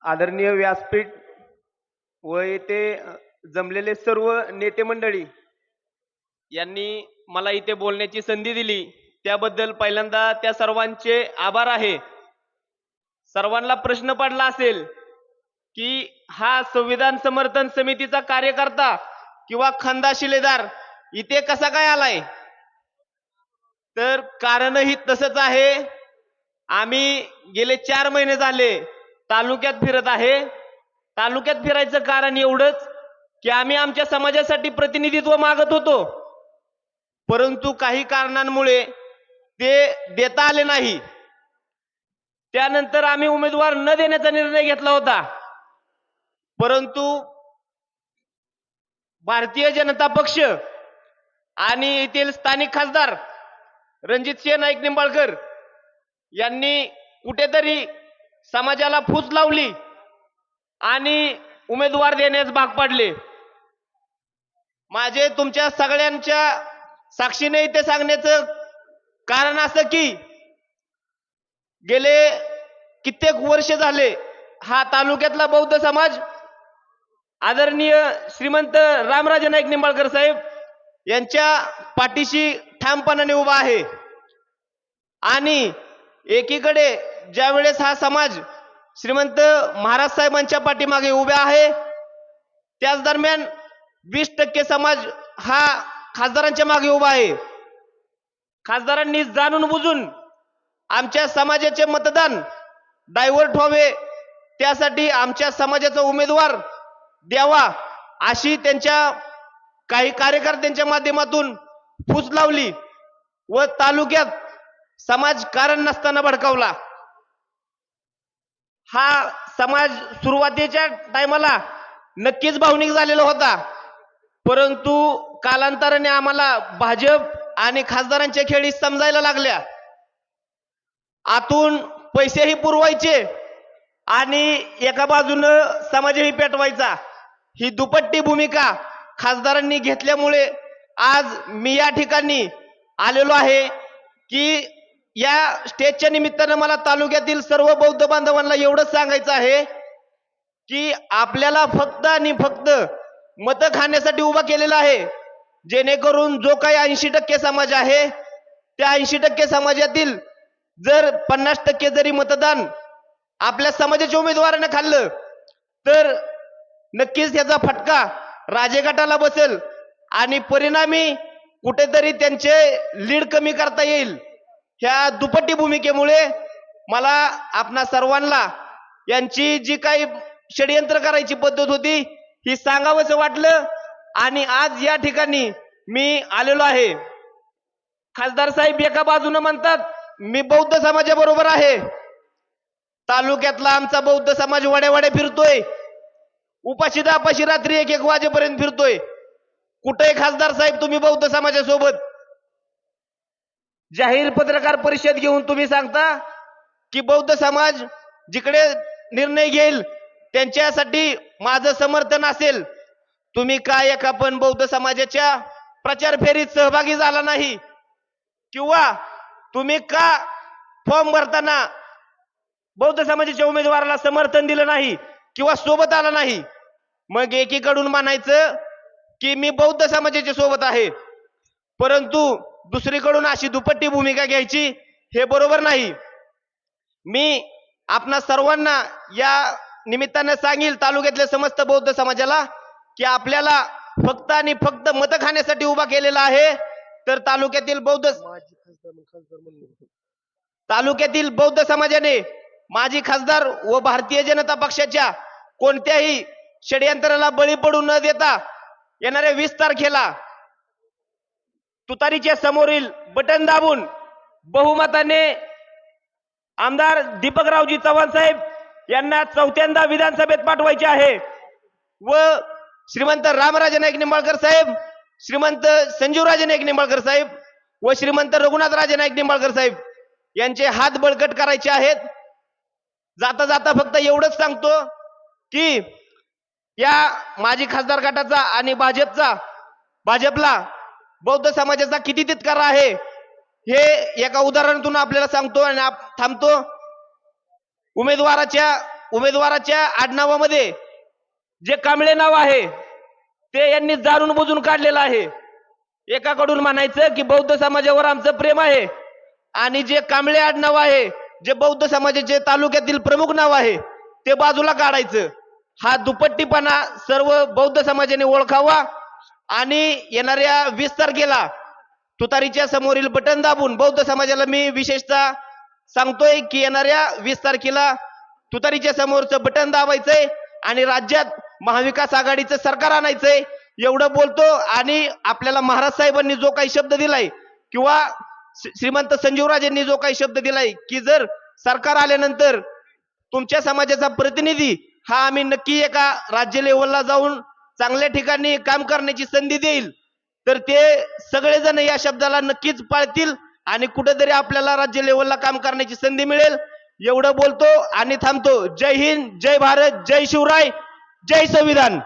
आदरणीय व्यासपीठ व येथे जमलेले सर्व नेते मंडळी यांनी मला इथे बोलण्याची संधी दिली त्याबद्दल पहिल्यांदा त्या सर्वांचे आभार आहे. सर्वांना प्रश्न पडला असेल की हा संविधान समर्थन समितीचा कार्यकर्ता किंवा खंदा शिलेदार इथे कसा काय आलाय, तर कारणही तसंच आहे. आम्ही गेले 4 महिने झाले तालुक्यात फिरत आहे. तालुक्यात फिरायचं कारण एवढंच की आम्ही आमच्या समाजासाठी प्रतिनिधित्व मागत होतो, परंतु काही कारणांमुळे ते देता आले नाही. त्यानंतर आम्ही उमेदवार न देण्याचा निर्णय घेतला होता, परंतु भारतीय जनता पक्ष आणि येथील स्थानिक खासदार रणजितसिंह नाईक निंबाळकर यांनी कुठेतरी समाजाला फूस लावली आणि उमेदवार देण्यास भाग पाडले. माझे तुमच्या सगळ्यांच्या साक्षीने इथे सांगण्याचं कारण असं की गेले कित्येक वर्ष झाले हा तालुक्यातला बौद्ध समाज आदरणीय श्रीमंत रामराजे नाईक निंबाळकर साहेब यांच्या पाठीशी ठामपणाने उभा आहे. आणि एकीकडे ज्या वेळेस हा समाज श्रीमंत महाराज साहेबांच्या पाठीमागे उभा आहे, त्याच दरम्यान 20% समाज हा खासदारांच्या मागे उभा आहे. खासदारांनी जाणून बुजून आमच्या समाजाचे मतदान डायव्हर्ट व्हावे, त्यासाठी आमच्या समाजाचा उमेदवार द्यावा अशी त्यांच्या काही कार्यकर्त्यांच्या माध्यमातून फूस लावली व तालुक्यात समाज कारण नसताना भडकावला. हा समाज सुरुवातीच्या टायमाला नक्कीच भावनिक झालेला होता, परंतु कालांतराने आम्हाला भाजप आणि खासदारांच्या खेळी समजायला लागल्या. आतून पैसेही पुरवायचे आणि एका बाजूनं समाजही पेटवायचा, ही दुपट्टी भूमिका खासदारांनी घेतल्यामुळे आज मी या ठिकाणी आलेलो आहे की या स्टेजच्या निमित्तानं मला तालुक्यातील सर्व बौद्ध बांधवांना एवढंच सांगायचं आहे की आपल्याला फक्त आणि फक्त मतं खाण्यासाठी उभा केलेला आहे, जेणेकरून जो काही 80% समाज आहे त्या 80% समाजातील जर 50% जरी मतदान आपल्या समाजाच्या उमेदवाराने खाल्लं तर नक्कीच त्याचा फटका राजेगटाला बसेल आणि परिणामी कुठेतरी त्यांचे लीड कमी करता येईल. ह्या दुपट्टी भूमिकेमुळे मला आपणा सर्वांना यांची जी काही षडयंत्र करायची पद्धत होती ही सांगावंसं वाटलं आणि आज या ठिकाणी मी आलेलो आहे. खासदार साहेब एका बाजूने म्हणतात मी बौद्ध समाजाबरोबर आहे, तालुक्यातला आमचा बौद्ध समाज वड्या फिरतोय, उपाशी दापाशी रात्री 1-1 वाजेपर्यंत फिरतोय. कुठे खासदार साहेब तुम्ही बौद्ध समाजासोबत? जाहीर पत्रकार परिषद घेऊन तुम्ही सांगता की बौद्ध समाज जिकडे निर्णय घेईल त्यांच्यासाठी माझं समर्थन असेल. तुम्ही काय एका पण बौद्ध समाजाच्या प्रचार फेरीत सहभागी झाला नाही, किंवा तुम्ही का फॉर्म भरताना बौद्ध समाजाच्या उमेदवाराला समर्थन दिलं नाही किंवा सोबत आला नाही? मग एकीकडून म्हणायचं की मी बौद्ध समाजाच्या सोबत आहे, परंतु दुसरीकडून अशी दुपट्टी भूमिका घ्यायची हे बरोबर नाही. मी आपणा सर्वांना या निमित्तानं सांगेल तालुक्यातल्या समस्त बौद्ध समाजाला की आपल्याला फक्त आणि फक्त मतं खाण्यासाठी उभा केलेला आहे. तर तालुक्यातील बौद्ध समाजाने माजी खासदार व भारतीय जनता पक्षाच्या कोणत्याही षडयंत्राला बळी पडू न देता येणाऱ्या 20 तारखेला तुतारीच्या समोरील बटन दाबून बहुमताने आमदार दीपकरावजी चव्हाण साहेब यांना 4थ्यांदा विधानसभेत पाठवायचे आहे व श्रीमंत रामराजे नाईक निंबाळकर साहेब, श्रीमंत संजीवराजे नाईक निंबाळकर साहेब व श्रीमंत रघुनाथराजे नाईक निंबाळकर साहेब यांचे हात बळकट करायचे आहेत. जाता जाता फक्त एवढंच सांगतो की या माजी खासदार गटाचा आणि भाजपला बौद्ध समाजाचा किती तितकार आहे हे एका उदाहरणातून आपल्याला सांगतो आणि थांबतो. उमेदवाराच्या आडनावामध्ये जे कांबळे नाव आहे ते यांनी जाणून बुजून काढलेलं आहे. एकाकडून म्हणायचं की बौद्ध समाजावर आमचं प्रेम आहे आणि जे कांबळे आडनाव आहे, जे बौद्ध समाजाचे तालुक्यातील प्रमुख नाव आहे, ते बाजूला काढायचं. हा दुपट्टीपणा सर्व बौद्ध समाजाने ओळखावा आणि येणाऱ्या 20 तारखेला तुतारीच्या समोरील बटन दाबून बौद्ध समाजाला मी विशेषतः सांगतोय की येणाऱ्या 20 तारखेला तुतारीच्या समोरचं बटन दाबायचंय आणि राज्यात महाविकास आघाडीचं सरकार आणायचंय एवढं बोलतो. आणि आपल्याला महाराज साहेबांनी जो काही शब्द दिलाय किंवा श्रीमंत संजीवराजेंनी जो काही शब्द दिलाय की जर सरकार आल्यानंतर तुमच्या समाजाचा प्रतिनिधी हा आम्ही नक्की एका राज्य लेवलला जाऊन चांगल्या ठिकाणी काम करण्याची संधी देईल, तर ते सगळेजण या शब्दाला नक्कीच पाळतील आणि कुठेतरी आपल्याला राज्य लेवलला काम करण्याची संधी मिळेल एवढं बोलतो आणि थांबतो. जय हिंद, जय भारत, जय शिवराय, जय संविधान.